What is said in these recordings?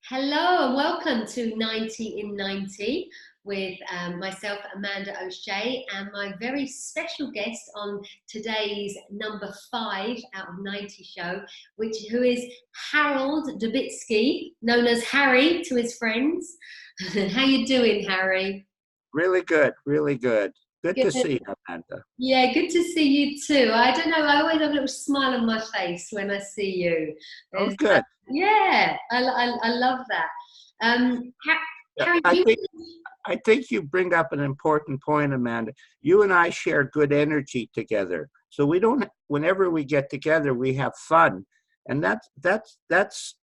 Hello and welcome to 90 in 90 with myself, Amanda O'Shea, and my very special guest on today's number 5 out of 90 show, who is Harold Derbitsky, known as Harry to his friends. How you doing, Harry? Really good, really good. Good to Good. see you, Amanda. Yeah, good to see you too. I don't know, I always have a little smile on my face when I see you. Oh, There's, good. yeah, I love that. Yeah, Harry, I do think you I think you bring up an important point, Amanda. You and I share good energy together, so we don't. Whenever we get together, we have fun, and that's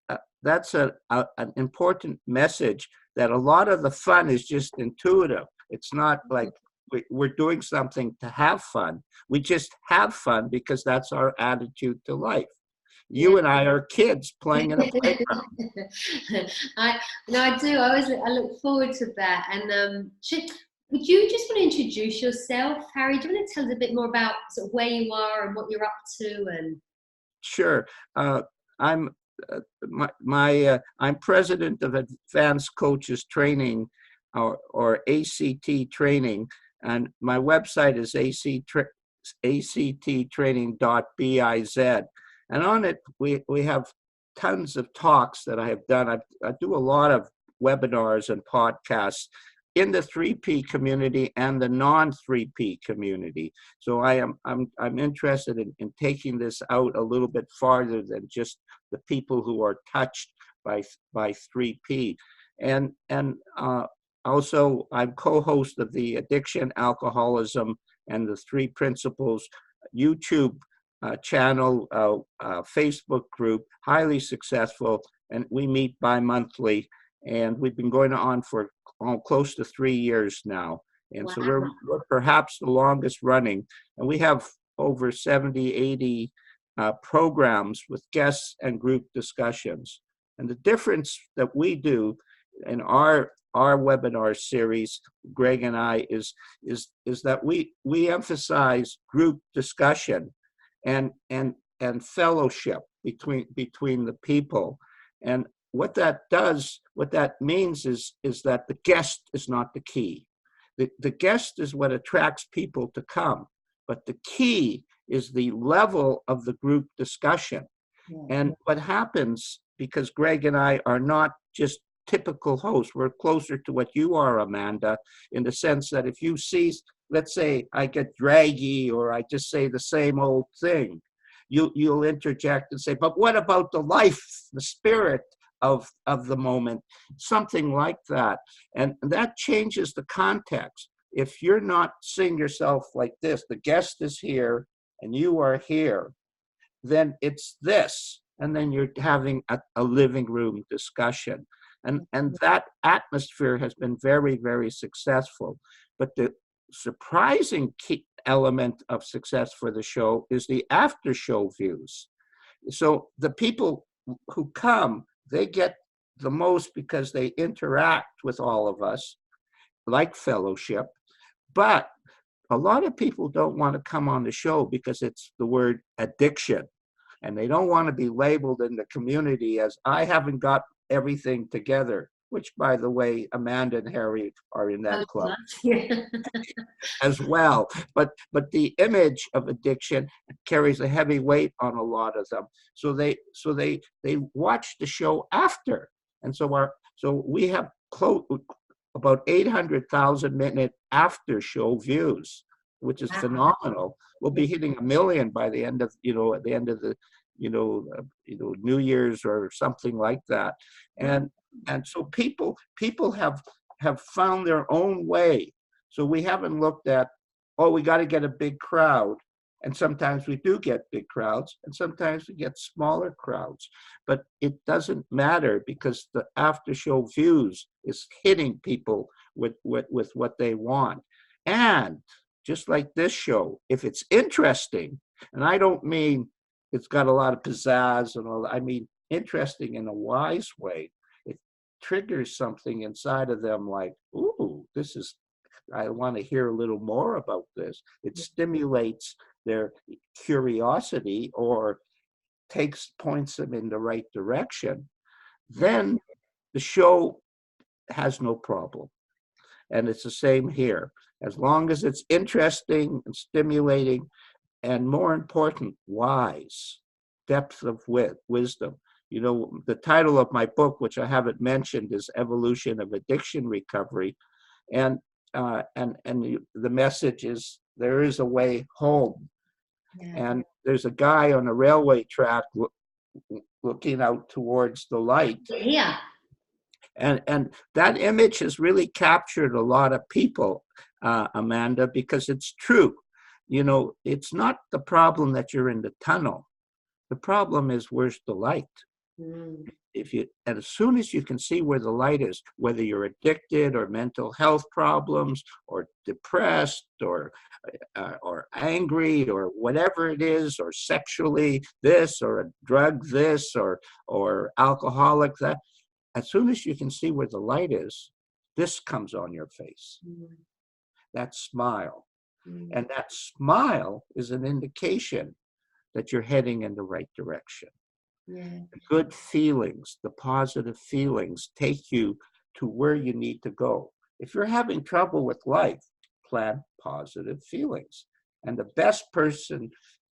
an important message. That a lot of the fun is just intuitive. It's not like we're doing something to have fun. We just have fun because that's our attitude to life. yeah. You and I are kids playing in a playground. I no, I do. I look forward to that. And would you just want to introduce yourself, Harry? Do you want to tell us a bit more about sort of where you are and what you're up to? And Sure. I'm I'm president of Advanced Coaches Training, or ACT Training, and my website is acttraining.biz. And on it, we have tons of talks that I have done. I do a lot of webinars and podcasts in the 3P community and the non-3P community. So I'm interested in taking this out a little bit farther than just the people who are touched by 3P. And also I'm co-host of the Addiction, Alcoholism, and the Three Principles YouTube channel, Facebook group, highly successful, and we meet bi-monthly, and we've been going on for close to 3 years now. And so wow, we're perhaps the longest running, and we have over 70, 80 programs with guests and group discussions. And the difference that we do in our webinar series, Greg and I, is that we emphasize group discussion and fellowship between the people. And what that means is that the guest is not the key. The guest is what attracts people to come, but the key is the level of the group discussion. yeah, And what happens, because Greg and I are not just typical hosts, we're closer to what you are, Amanda, in the sense that if you see, let's say I get draggy or I just say the same old thing, you'll interject and say, but what about the life, the spirit of the moment, something like that. And that changes the context. If you're not seeing yourself like this, the guest is here and you are here, then it's this. And then you're having a living room discussion. And that atmosphere has been very, very successful. But the surprising key element of success for the show is the after show views. So the people who come, they get the most because they interact with all of us, like fellowship. But a lot of people don't want to come on the show because it's the word addiction. And they don't want to be labeled in the community as I haven't got everything together, which, by the way, Amanda and Harry are in that club yeah. as well. But the image of addiction carries a heavy weight on a lot of them. So they watch the show after. And so we have about 800,000-minute after show views, which is phenomenal. We'll be hitting 1 million by the end of at the end of the New Year's or something like that. And so people have found their own way. So we haven't looked at, oh, we got to get a big crowd. And sometimes we do get big crowds, and sometimes we get smaller crowds. But it doesn't matter because the after show views is hitting people with what they want. And just like this show, if it's interesting, and I don't mean it's got a lot of pizzazz and all that, I mean interesting in a wise way, it triggers something inside of them like, ooh, I want to hear a little more about this. It stimulates their curiosity or points them in the right direction. Yeah. Then the show has no problem. And it's the same here. As long as it's interesting and stimulating, and more important, wise, depth of wisdom. You know, the title of my book, which I haven't mentioned, is Evolution of Addiction Recovery. And the message is there is a way home. Yeah. And there's a guy on a railway track looking out towards the light. Yeah. And that image has really captured a lot of people, Amanda, because it's true. You know, it's not the problem that you're in the tunnel. The problem is, where's the light? Mm. And as soon as you can see where the light is, whether you're addicted or mental health problems or depressed or angry or whatever it is, or sexually this or a drug this or alcoholic that, as soon as you can see where the light is, this comes on your face. Mm. That smile. Mm. And that smile is an indication that you're heading in the right direction. Yeah. The good feelings, the positive feelings take you to where you need to go. If you're having trouble with life, plant positive feelings. And the best person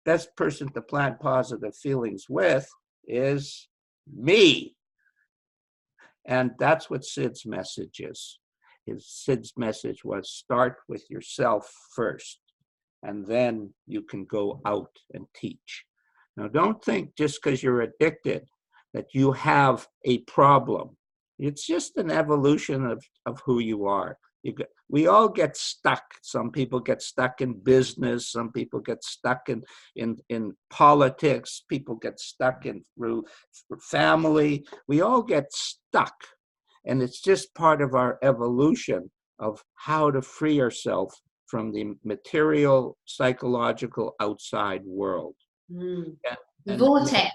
to plant positive feelings with is me. And that's what Sid's message is. Sid's message was start with yourself first, and then you can go out and teach. Now, don't think just because you're addicted that you have a problem. It's just an evolution of who you are. We all get stuck. Some people get stuck in business. Some people get stuck in politics. People get stuck in family. We all get stuck. And it's just part of our evolution of how to free ourselves from the material, psychological outside world. Mm. And Vortex,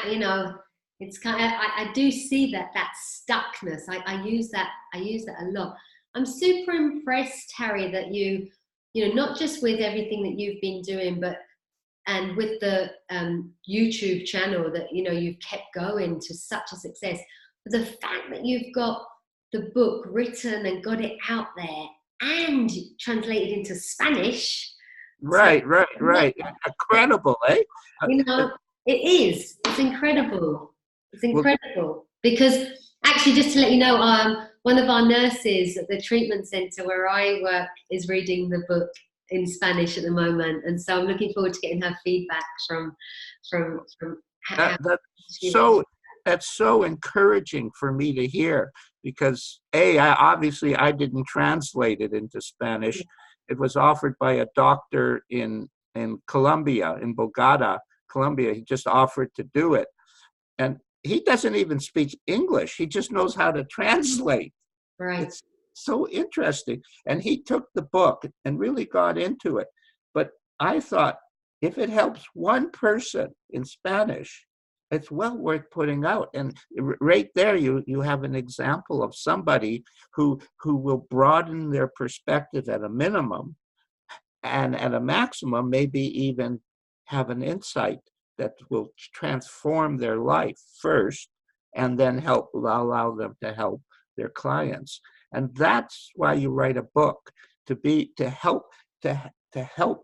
you know, it's kind of, I do see that stuckness. I use that a lot. I'm super impressed, Harry, that you know, not just with everything that you've been doing, but and with the YouTube channel that, you know, you've kept going to such a success. But the fact that you've got the book written and got it out there and translated into Spanish. Right. Incredible, eh? You know, it is. It's incredible. It's incredible. Because actually, just to let you know, one of our nurses at the treatment center where I work is reading the book in Spanish at the moment, and so I'm looking forward to getting her feedback from how that's so encouraging for me to hear, because I didn't translate it into Spanish. It was offered by a doctor in Colombia, in Bogota, Colombia. He just offered to do it. And he doesn't even speak English. He just knows how to translate. Right. It's so interesting. And he took the book and really got into it. But I thought, if it helps one person in Spanish, it's well worth putting out. And right there, you have an example of somebody who will broaden their perspective at a minimum, and at a maximum, maybe even have an insight that will transform their life first, and then allow them to help their clients. And that's why you write a book, to help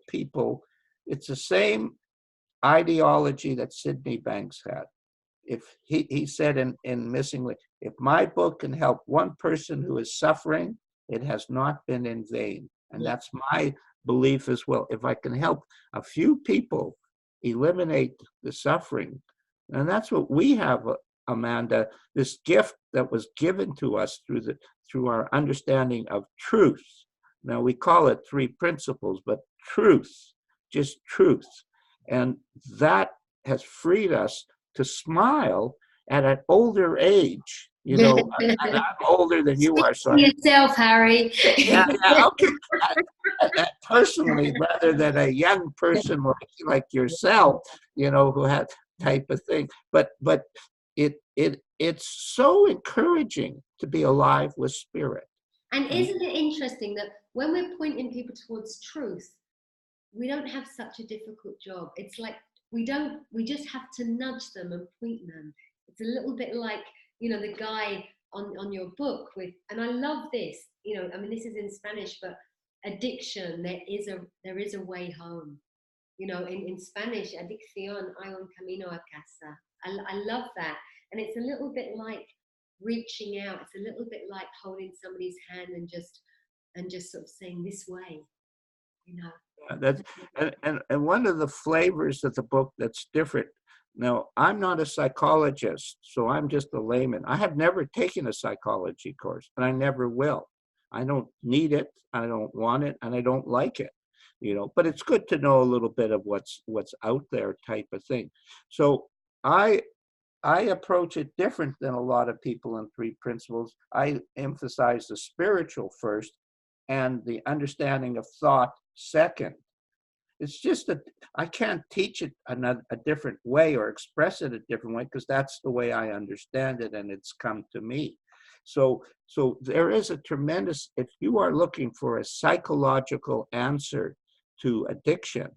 people. It's the same ideology that Sydney Banks had. If he said in Missingly, if my book can help one person who is suffering, it has not been in vain. And that's my belief as well. If I can help a few people eliminate the suffering, and that's what we have, Amanda, this gift that was given to us through our understanding of truth. Now we call it 3 principles, but truth, just truth. And that has freed us to smile at an older age. You know, I'm older than you are. So yourself, Harry. yeah, okay. Personally, rather than a young person like yourself, you know, who had type of thing. But it's so encouraging to be alive with spirit. And isn't it interesting that when we're pointing people towards truth, we don't have such a difficult job. It's like we just have to nudge them and point them. It's a little bit like the guy on your book with, and I love this, I mean, this is in Spanish, but addiction, there is a way home. In Spanish, adicción, hay un camino a casa. I love that. And it's a little bit like reaching out. It's a little bit like holding somebody's hand and just sort of saying, this way, That's and one of the flavors of the book that's different. Now, I'm not a psychologist, so I'm just a layman. I have never taken a psychology course, and I never will. I don't need it, I don't want it, and I don't like it. But it's good to know a little bit of what's out there, type of thing. So I approach it different than a lot of people in Three Principles. I emphasize the spiritual first and the understanding of thought second. It's just that I can't teach it a different way or express it a different way, because that's the way I understand it and it's come to me. So there is a tremendous, if you are looking for a psychological answer to addiction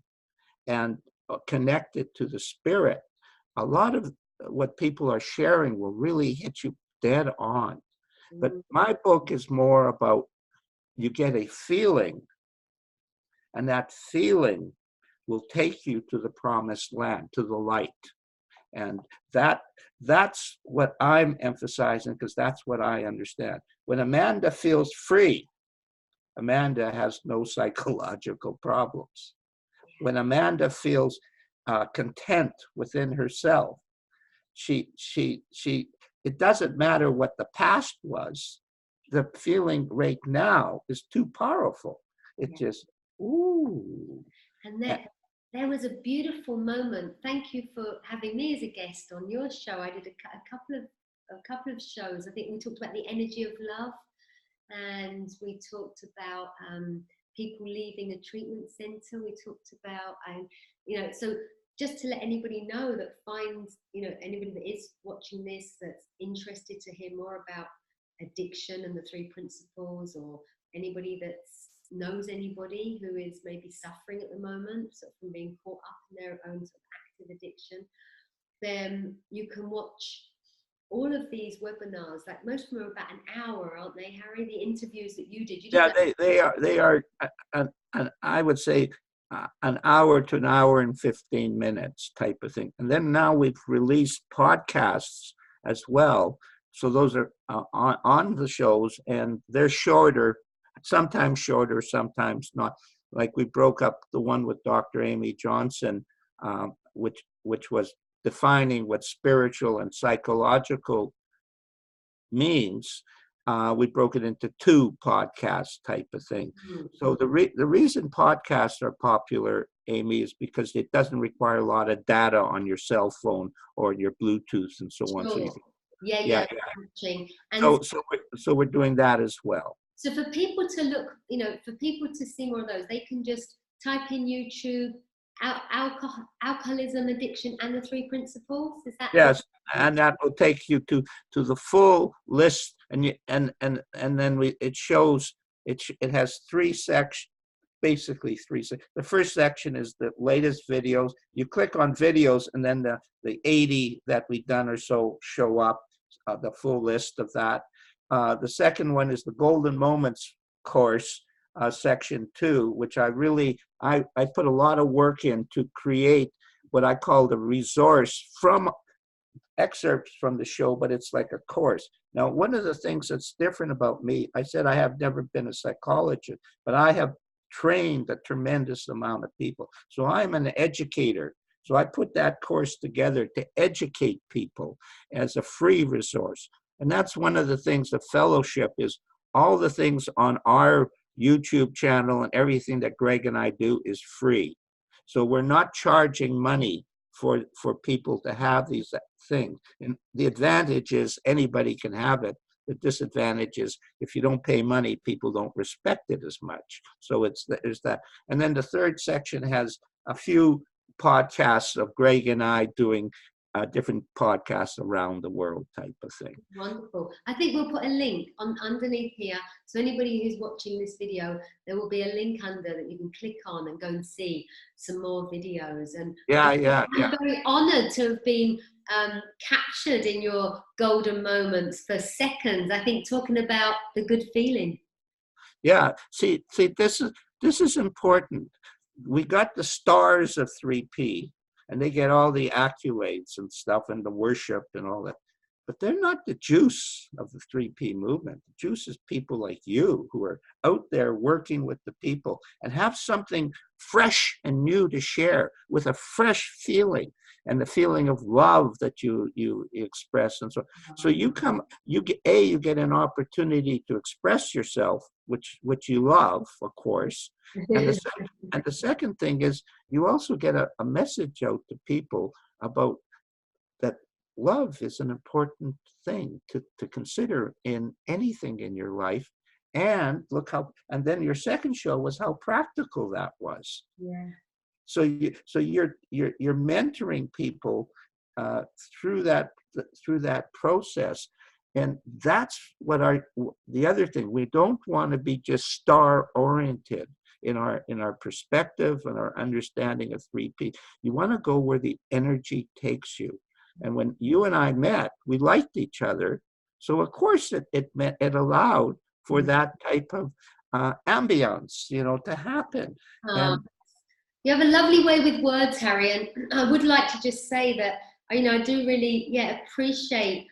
and connect it to the spirit, a lot of what people are sharing will really hit you dead on. But my book is more about, you get a feeling, and that feeling will take you to the promised land, to the light. And that's what I'm emphasizing, because that's what I understand. When Amanda feels free, Amanda has no psychological problems. When Amanda feels content within herself, it doesn't matter what the past was. The feeling right now is too powerful. It just, ooh. And there was a beautiful moment. Thank you for having me as a guest on your show. I did a couple of shows. I think we talked about the energy of love, and we talked about people leaving a treatment center. We talked about, so just to let anybody know that finds, anybody that is watching this that's interested to hear more about addiction and the Three Principles, or anybody that knows anybody who is maybe suffering at the moment, sort of from being caught up in their own sort of active addiction, then you can watch all of these webinars. Like, most of them are about an hour, aren't they, Harry? The interviews that you did. They are, and I would say an hour to an hour and 15 minutes type of thing. And then now we've released podcasts as well. So those are on the shows, and they're shorter, sometimes not. Like, we broke up the one with Dr. Amy Johnson, which was defining what spiritual and psychological means. We broke it into 2 podcasts type of thing. Mm-hmm. So the reason podcasts are popular, Amy, is because it doesn't require a lot of data on your cell phone or your Bluetooth and so on. Sure. So yeah. And so we're doing that as well. So for people to look, for people to see more of those, they can just type in YouTube, alcoholism, addiction, and the Three Principles. Is that? Yes, and that will take you to the full list, and then it shows it has 3 sections, basically 3 sections. The first section is the latest videos. You click on videos, and then the 80 that we've done or so show up, the full list of that. The second one is the Golden Moments course, section 2, which I put a lot of work in to create what I call the resource from excerpts from the show, but it's like a course. Now, one of the things that's different about me, I said I have never been a psychologist, but I have trained a tremendous amount of people. So I'm an educator. So I put that course together to educate people as a free resource. And that's one of the things, the fellowship is all the things on our YouTube channel, and everything that Greg and I do is free. So we're not charging money for people to have these things. And the advantage is anybody can have it. The disadvantage is if you don't pay money, people don't respect it as much. So there's that. And then the third section has a few podcasts of Greg and I doing different podcasts around the world type of thing. Wonderful. I think we'll put a link on underneath here. So anybody who's watching this video, there will be a link under that you can click on and go and see some more videos. And I'm very honored to have been captured in your golden moments for seconds. I think talking about the good feeling. Yeah. See, this is important. We got the stars of 3P, and they get all the accolades and stuff and the worship and all that. But they're not the juice of the 3P movement. The juice is people like you who are out there working with the people and have something fresh and new to share with a fresh feeling and the feeling of love that you express. And so you get an opportunity to express yourself, which you love, of course. And the second thing is you also get a message out to people about that love is an important thing to consider in anything in your life. And and then your second show was how practical that was. Yeah. So you're mentoring people through that process. And that's what the other thing, we don't want to be just star oriented in our perspective and our understanding of 3P. You want to go where the energy takes you. And when you and I met, we liked each other. So of course it allowed for that type of ambience, to happen. And you have a lovely way with words, Harry. And I would like to just say that, I do really, appreciate,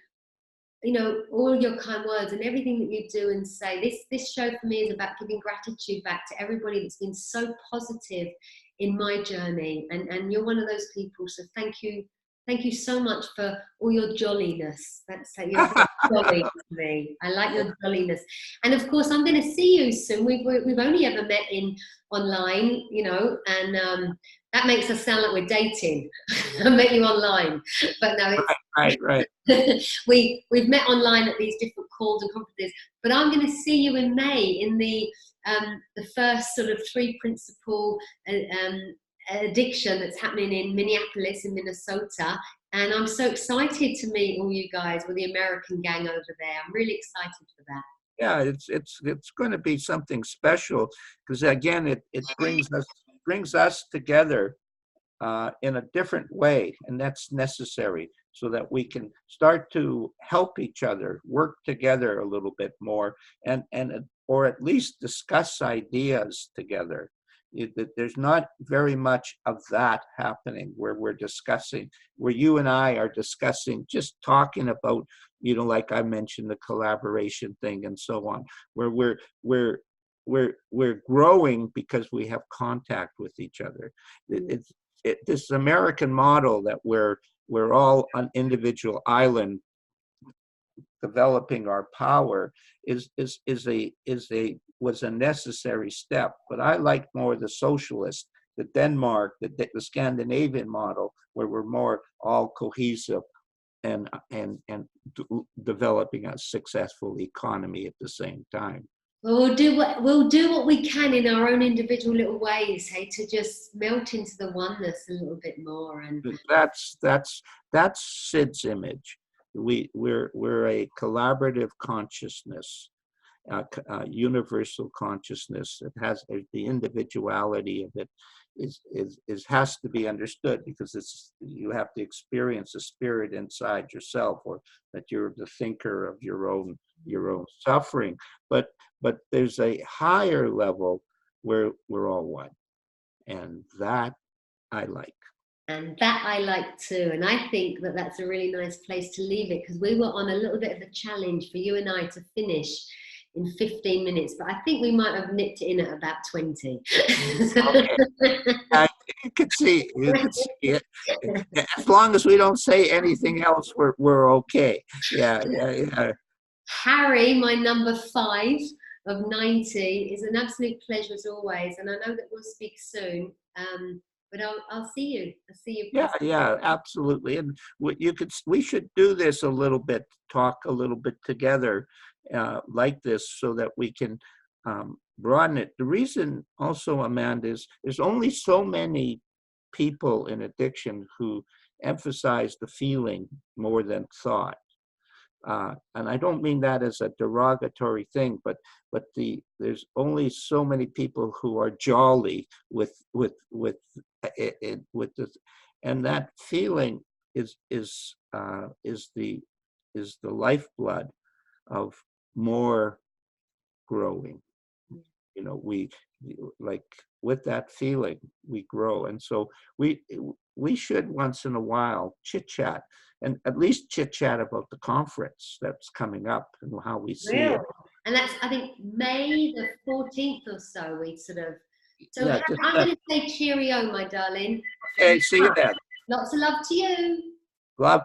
all your kind words and everything that you do and say. This show for me is about giving gratitude back to everybody that's been so positive in my journey. And you're one of those people. So thank you. Thank you so much for all your jolliness. You're very jolly to me. I like your jolliness. And of course, I'm going to see you soon. We've only ever met online, and that makes us sound like we're dating. I met you online, but no, it's right. we've met online at these different calls and conferences. But I'm going to see you in May in the first sort of 3 principle addiction that's happening in Minneapolis in Minnesota, and I'm so excited to meet all you guys with the American gang over there. I'm really excited for that. Yeah, it's going to be something special because again it brings us together in a different way, and that's necessary so that we can start to help each other work together a little bit more and or at least discuss ideas together. There's not very much of that happening where where you and I are discussing, just talking about, like I mentioned, the collaboration thing and so on, where we're growing because we have contact with each other. This American model that we're all on individual island developing our power was a necessary step. But I like more the socialist, the Denmark, the Scandinavian model, where we're more all cohesive and developing a successful economy at the same time. Well, we'll do what we can in our own individual little ways, hey, to just melt into the oneness a little bit more. And that's Sid's image. We're a collaborative consciousness, universal consciousness. It has the individuality of it has to be understood because you have to experience the spirit inside yourself, or that you're the thinker of your own suffering. But there's a higher level where we're all one, and that I like. And that I like too. And I think that that's a really nice place to leave it, because we were on a little bit of a challenge for you and I to finish in 15 minutes, but I think we might have nipped it in at about 20. Okay. You could see it. As long as we don't say anything else, we're okay. Yeah. Harry, my number 5 of 90, is an absolute pleasure as always, and I know that we'll speak soon. But I'll see you. I'll see you. Yeah, absolutely. And we should do this a little bit, talk a little bit together like this, so that we can broaden it. The reason also, Amanda, is there's only so many people in addiction who emphasize the feeling more than thought. And I don't mean that as a derogatory thing, but there's only so many people who are jolly with this, and that feeling is the lifeblood of more growing. You know, like with that feeling we grow, and so we should once in a while chit chat, and at least chit chat about the conference that's coming up and how we see it. And that's, I think, May the 14th or so. We sort of. So Yeah, I'm going to say cheerio, my darling. okay, see you then. Lots of love to you. Love.